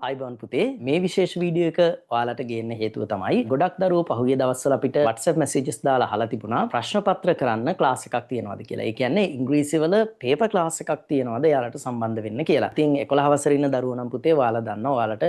ආයිබෝන් පුතේ මේ විශේෂ වීඩියෝ එක ඔයාලට ගේන්න හේතුව තමයි ගොඩක් දරුවෝ පහුගිය දවස්වල අපිට WhatsApp messages දාලා අහලා තිබුණා ප්‍රශ්න පත්‍ර කරන්න ක්ලාස් එකක් තියෙනවද කියලා. ඒ කියන්නේ ඉංග්‍රීසි වල පේපර් ක්ලාස් එකක් තියෙනවද එයාලට සම්බන්ධ වෙන්න කියලා. ඉතින් 11 වසරේ ඉන්න දරුවෝ නම් පුතේ ඔයාලා දන්නවා ඔයාලට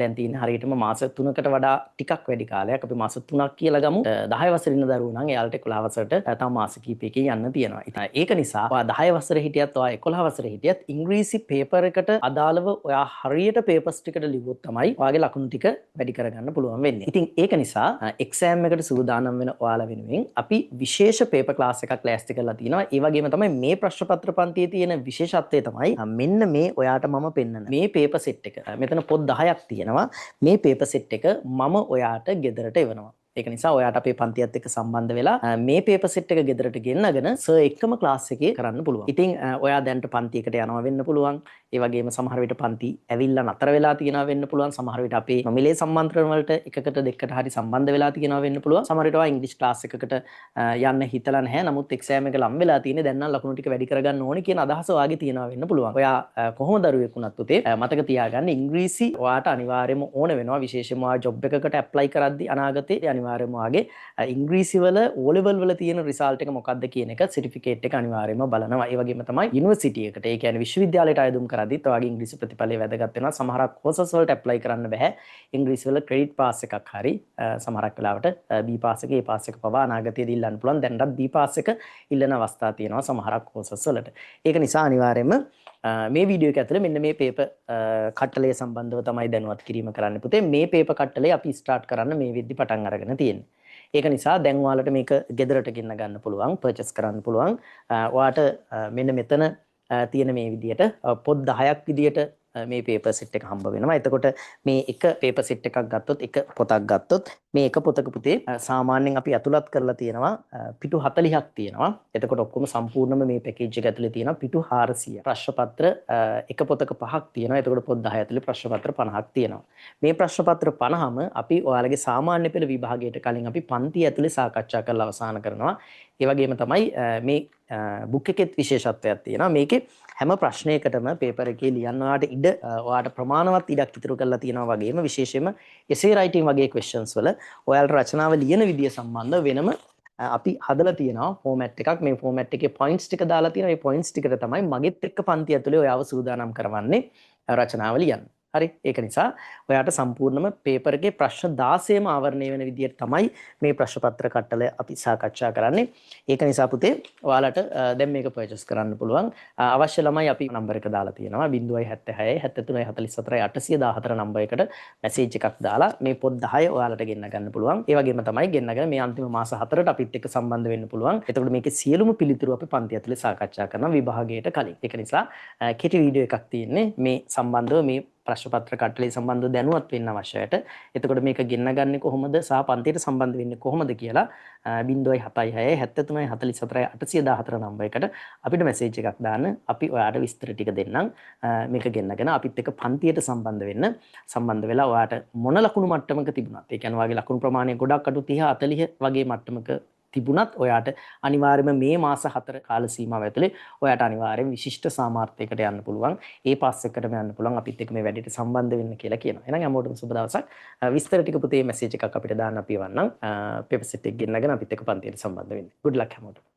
දැන් තියෙන හරියටම මාස 3කට වඩා ටිකක් වැඩි කාලයක් අපි මාස 3ක් කියලා ගමු. 10 වසරේ ඉන්න දරුවෝ නම් එයාලට 11 වසරට තව මාස කිහිපයකින් යන්න තියෙනවා. ඉතින් ඒක නිසා ඔයා 10 වසරේ හිටියත් ඔයා 11 වසරේ හිටියත් ඉංග්‍රීසි පේපර් එකට අදාළව ඔයා හරියට පේපර්ස් ටිකට ලිව්වොත් තමයි ඔයාගේ ලකුණු ටික වැඩි කරගන්න පුළුවන් වෙන්නේ. ඉතින් ඒක නිසා එක්සෑම් එකට සූදානම් වෙන ඔයාලා වෙනුවෙන් අපි විශේෂ පේපර් ක්ලාස් එකක් ලෑස්ති කරලා තිනවා. ඒ වගේම තමයි මේ ප්‍රශ්න පත්‍ර පන්තියේ තියෙන විශේෂත්වය තමයි මෙන්න මේ ඔයාට මම පෙන්නන මේ පේපර් සෙට් එක. මෙතන පොත් 10ක් තියෙනවා. මේ පේපර් සෙට් එක මම ඔයාට ගෙදරට එවනවා. ඒක නිසා ඔයාට අපේ පන්තියත් එක්ක සම්බන්ධ වෙලා මේ පේපර් සෙට් එක ගෙදරට ගෙන්නගෙන සර් එක්කම ක්ලාස් එකේ කරන්න පුළුවන්. ඉතින් ඔයා දැන්ට පන්තියකට යනවා වෙන්න පුළුවන්. ඒ වගේම සමහර විට පන්ති ඇවිල්ලා නතර වෙලා තියෙනවා වෙන්න පුළුවන්. සමහර විට අපේ නොමිලේ සම්මන්ත්‍රණ වලට එකකට දෙකකට හරි සම්බන්ධ වෙලා තියෙනවා වෙන්න පුළුවන්. සමහර විට ඔයා ඉංග්‍රීසි ක්ලාස් එකකට යන්න හිතලා නැහැ. නමුත් එක්සෑම් එක ලම් වෙලා තියෙන්නේ. දැන් නම් ලකුණු ටික වැඩි කරගන්න ඕනේ කියන අදහස ඔයාගේ තියෙනවා වෙන්න පුළුවන්. ඔයා කොහොම දරුවෙක් වුණත් උතේ මතක තියාගන්න ඉංග්‍රීසි ඔයාට අනිවාර්යයෙන්ම ඕන වෙනවා. විශේෂයෙන්ම ඔයා ජොබ් එකකට ඇප්ලයි කරද්දී අනාගතේ අනිවාර්යයෙන්ම ඔයාගේ ඉංග්‍රීසි වල O level වල තියෙන රිසල්ට් එක මොකක්ද කියන එක සර්ටිෆිකේට් එක අනිවාර්යයෙන්ම බලනවා. ඒ වගේම තමයි යුනිවර්සිටි එකට ඒ කියන්නේ විශ්වවිද්‍යාලයට අයදුම් කරද්දිත් ඔයාගේ ඉංග්‍රීසි ප්‍රතිඵලය වැදගත් වෙනවා. සමහරක් කෝසස් වලට ඇප්ලයි කරන්න බෑ. ඉංග්‍රීසි වල ක්‍රෙඩිට් පාස් එකක් හරි සමහරක් වෙලාවට B පාස් එක A පාස් එක පවා අනාගතයේදී ඉල්ලන්න පුළුවන්. දැන්වත් B පාස් එක ඉල්ලන අවස්ථා තියෙනවා සමහරක් කෝසස් වලට. ඒක නිසා අනිවාර්යයෙන්ම මේ වීඩියෝ එක ඇතුලේ මෙන්න මේ පේපර් කට්ටලය සම්බන්ධව තමයි දැනුවත් කිරීම කරන්න පුතේ. මේ පේපර් කට්ටලය අපි ස්ටාර්ට් කරන්න මේ වෙද්දි පටන් අරගෙන තියෙන්නේ. ඒක නිසා දැන් ඔයාලට මේක ගෙදරට ගෙන්න ගන්න පුළුවන්, පර්චේස් කරන්න පුළුවන්. ඔයාට මෙන්න මෙතන තියෙන මේ විදියට පොත් 10ක් විදියට මේ පේපර් සෙට් එක හම්බ වෙනවා. එතකොට මේ එක පේපර් සෙට් එකක් ගත්තොත් එක පොතක් ගත්තොත් මේ එක පොතක පුතේ සාමාන්‍යයෙන් අපි ඇතුළත් කරලා තියෙනවා පිටු 40ක් තියෙනවා. එතකොට ඔක්කොම සම්පූර්ණම මේ පැකේජ් එක ඇතුලේ තියෙනවා පිටු 400. ප්‍රශ්න පත්‍ර එක පොතක 5ක් තියෙනවා. එතකොට පොත් 10 ඇතුලේ ප්‍රශ්න පත්‍ර 50ක් තියෙනවා. මේ ප්‍රශ්න පත්‍ර 50ම අපි ඔයාලගේ සාමාන්‍ය පෙළ විභාගයට කලින් අපි පන්ති ඇතුලේ සාකච්ඡා කරලා අවසන් කරනවා. ඒ වගේම තමයි මේ බුක් එකෙත් විශේෂත්වයක් තියෙනවා. මේකේ හැම ප්‍රශ්නයකටම පේපර් එකේ ලියන්න ඔයාට ඉඩ ඔයාට ප්‍රමාණවත් ඉඩක් ඉතුරු කරලා තියෙනවා වගේම විශේෂයෙන්ම එසේ රයිටින් වගේ ක්වෙස්චන්ස් වල ඔයාලට රචනාව ලියන විදිය සම්බන්ධව වෙනම අපි හදලා තියෙනවා ෆෝමැට් එකක්. මේ ෆෝමැට් එකේ පොයින්ට්ස් ටික දාලා තියෙනවා. මේ පොයින්ට්ස් ටිකට තමයි මගෙත් එක්ක පන්ති ඇතුලේ ඔයාව සූදානම් කරවන්නේ රචනාව ලියන්න. හරි ඒක නිසා ඔයාට සම්පූර්ණම පේපර් එකේ ප්‍රශ්න 16ම ආවරණය වෙන විදිහට තමයි මේ ප්‍රශ්න පත්‍ර කට්ටල අපි සාකච්ඡා කරන්නේ. ඒක නිසා පුතේ ඔයාලට දැන් මේක පර්චේස් කරන්න පුළුවන්. අවශ්‍ය ළමයි අපි නම්බර එක දාලා තියෙනවා 076 73 44 814 නම්බර එකට මැසේජ් එකක් දාලා මේ පොත් 10 ඔයාලට ගෙන්න ගන්න පුළුවන්. ඒ වගේම තමයි ගෙන්නගෙන මේ අන්තිම මාස 4ට අපිත් එක්ක සම්බන්ධ වෙන්න පුළුවන්. එතකොට මේකේ සියලුම පිළිතුරු අපි පන්ති ඇතුලේ සාකච්ඡා කරනවා විභාගයට කලින්. ඒක නිසා කෙටි වීඩියෝ එකක් තියෙන්නේ මේ සම්බන්ධව මේ ප්‍රශ්න පත්‍ර කට්ටලේ සම්බන්ධව දැනුවත් වෙන්න අවශ්‍යයට. එතකොට මේක ගෙන්න ගන්නේ කොහොමද සහ පන්තියට සම්බන්ධ වෙන්නේ කොහොමද කියලා 076 73 44 814 නම්බර එකට අපිට මැසේජ් එකක් දාන්න. අපි ඔයාට විස්තර ටික දෙන්නම්. මේක ගෙන්නගෙන අපිත් එක්ක පන්තියට සම්බන්ධ වෙන්න. සම්බන්ධ වෙලා ඔයාට මොන ලකුණු මට්ටමක තිබුණත් ඒ කියන්නේ ඔයාගේ ලකුණු ප්‍රමාණය ගොඩක් අඩු 30 40 වගේ මට්ටමක තිබුණත් ඔයාට අනිවාර්යයෙන්ම මේ මාස 4 කාල සීමාව ඇතුලේ ඔයාට අනිවාර්යයෙන් විශිෂ්ට සාමාර්ථයකට යන්න පුළුවන්. ඒ පාස් එකකටම යන්න පුළුවන්. අපිත් එක්ක මේ වැඩේට සම්බන්ධ වෙන්න කියලා කියනවා. එහෙනම් හැමෝටම සුබ දවසක්. විස්තර ටික පුතේ මැසේජ් එකක් අපිට දාන්න අපි වන්නම්. පේපර් සෙට් එක ගෙන්නගෙන අපිත් එක්ක පන්තියට සම්බන්ධ වෙන්න. good luck හැමෝටම.